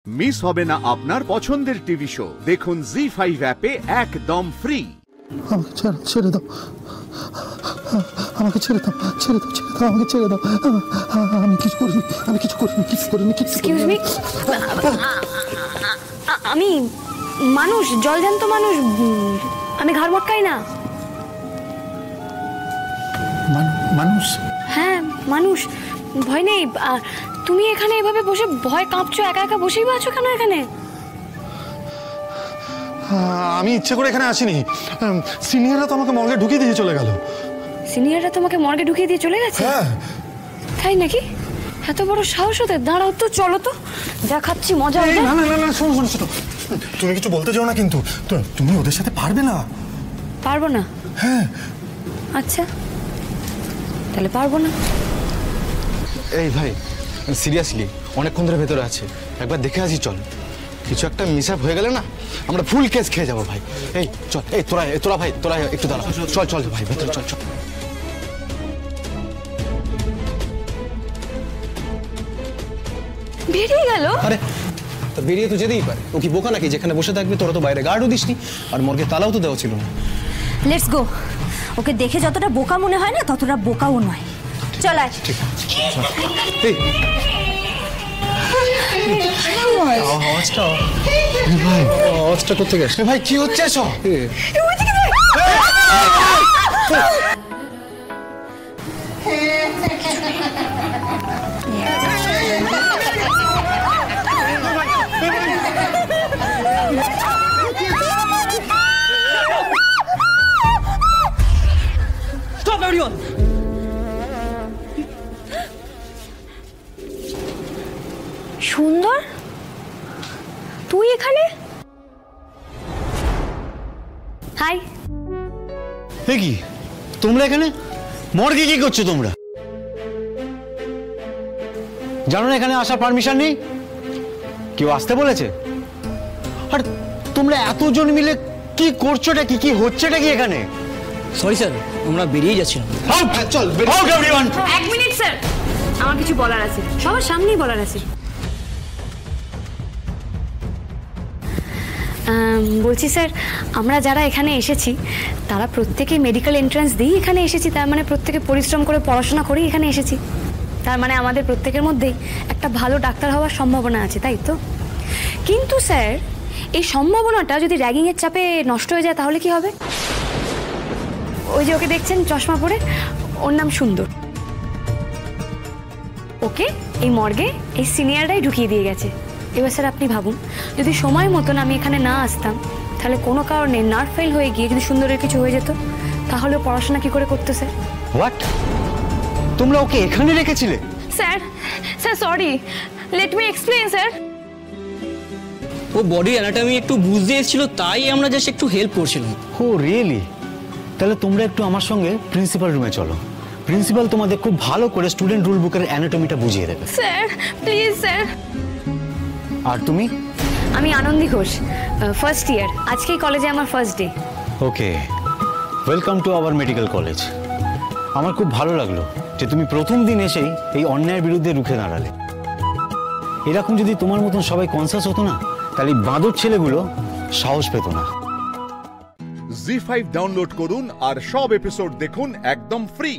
Miss হবে না আপনার পছন্দের টিভি শো। দেখুন জি5 অ্যাপে একদম ফ্রি। আমাকে ছেড়ে দাও, আমাকে ছেড়ে দাও, আমাকে ছেড়ে দাও। আমি কিছু করিনি। এক্সকিউজ মি, আমি মানুষ, জলজান্ত মানুষ, আমি ঘাড় মটকাই না। মানুষ? হ্যাঁ মানুষ, ভয় নেই। তুমি এখানে এভাবে বসে ভয় কাঁপছো, একা একা বসেই আছো কেন এখানে? আমি ইচ্ছে করে এখানে আসিনি, সিনিয়ররা তো আমাকে মর্গে ঢুকিয়ে দিয়ে চলে গেল। সিনিয়ররা তোমাকে মর্গে ঢুকিয়ে দিয়ে চলে গেছে? হ্যাঁ। তাই নাকি? এত বড় সাহস ওদের? দাঁড়াও তো, চলো তো, দেখাচ্ছি মজা। না, শোনো, তুমি কিছু বলতে চাও না কিন্তু? তুমি ওদের সাথে পারবে না? পারবো না? হ্যাঁ। আচ্ছা তাহলে পারবো না। এই ভাই, সিরিয়াসলি অনেকক্ষণ ধরে ভেতরে আছে, একবার দেখে আসি চল। কিছু একটা মিস আপ হয়ে গেলে না আমরা ফুল কেস খেয়ে যাবো ভাই। এই চল, এই তোরা ভাই তোরা একটু দাঁড়া, চল ভাই ভেতরে চল। বেরিয়ে গেল? আরে তা বেরিয়ে তো যেতেই পারে, ও কি বোকা নাকি যেখানে বসে থাকবে? তোরা তো বাইরে গার্ডও দিসনি, আর মর্গে তালাও তো দেওয়া ছিল না। Let's go. ওকে দেখে যতটা বোকা মনে হয় না, ততটা বোকাও নয়। চল আয়। ঠিক আছে। আওয়াজটা করতে গেছে ভাই কি হচ্ছে এসব? Stop everyone! সুন্দর, তুই এখানে? হাই। এ কি তোমরা এখানে? মর্গে কি করছো তোমরা? জানো না এখানে আসার পারমিশন নেই? কেউ আসতে বলেছে? আর তোমরা এতজন মিলে কি করছোটা কি হচ্ছেটা কি এখানে? সরি স্যার, আমরা বেরিয়ে যাচ্ছিলাম। চল এভরিওয়ান। এক মিনিট স্যার, আমার কিছু বলার আছে, সবার সামনেই বলার আছে। বলছি স্যার, আমরা যারা এখানে এসেছি তারা প্রত্যেকেই মেডিকেল এন্ট্রান্স দিয়েই এখানে এসেছি। তার মানে প্রত্যেকে পরিশ্রম করে পড়াশোনা করেই এখানে এসেছি। তার মানে আমাদের প্রত্যেকের মধ্যেই একটা ভালো ডাক্তার হওয়ার সম্ভাবনা আছে, তাই তো? কিন্তু স্যার, এই সম্ভাবনাটা যদি র্যাগিংয়ের চাপে নষ্ট হয়ে যায় তাহলে কি হবে? ওই যে ওকে দেখছেন চশমা পরে, ওর নাম সুন্দর। ওকে এই মর্গে এই সিনিয়ররাই ঢুকিয়ে দিয়ে গেছে। এবার স্যার আপনি ভাবুন, যদি সময় মতন আমি এখানে না আসতাম, তাহলে কোনো কারণে নার্ভ ফেল হয়ে গিয়ে যদি সুন্দরের কিছু হয়ে যেত, তাহলে পড়াশোনা কি করে করতো স্যার? হোয়াট? তোমরা ওকে এখানে রেখেছিলে? Sir sorry, let me explain sir. ও বডি অ্যানাটমি একটু বুঝতে এসেছিল, তাই আমরা জাস্ট একটু হেল্প করছিলাম। ও রিয়েলি? তাহলে তোমরা একটু আমার সঙ্গে প্রিন্সিপাল রুমে চলো। প্রিন্সিপাল তোমাদের খুব ভালো করে স্টুডেন্ট রুল বুকের অ্যানাটমিটা বুঝিয়ে দেবে। Sir please sir. আর তুমি? আমি আনন্দী ঘোষ, ফার্স্ট ইয়ার। আজকেই কলেজে আমার first day. Okay, welcome to our medical college. আমার খুব ভালো লাগলো যে তুমি প্রথম দিন এসেই এই অন্যায়ের বিরুদ্ধে রুখে দাঁড়ালে। এরকম যদি তোমার মতন সবাই কনসাস হতো না, তাহলে বাঁদর ছেলেগুলো সাহস পেত না। জি5 ডাউনলোড করুন আর সব এপিসোড দেখুন একদম ফ্রি।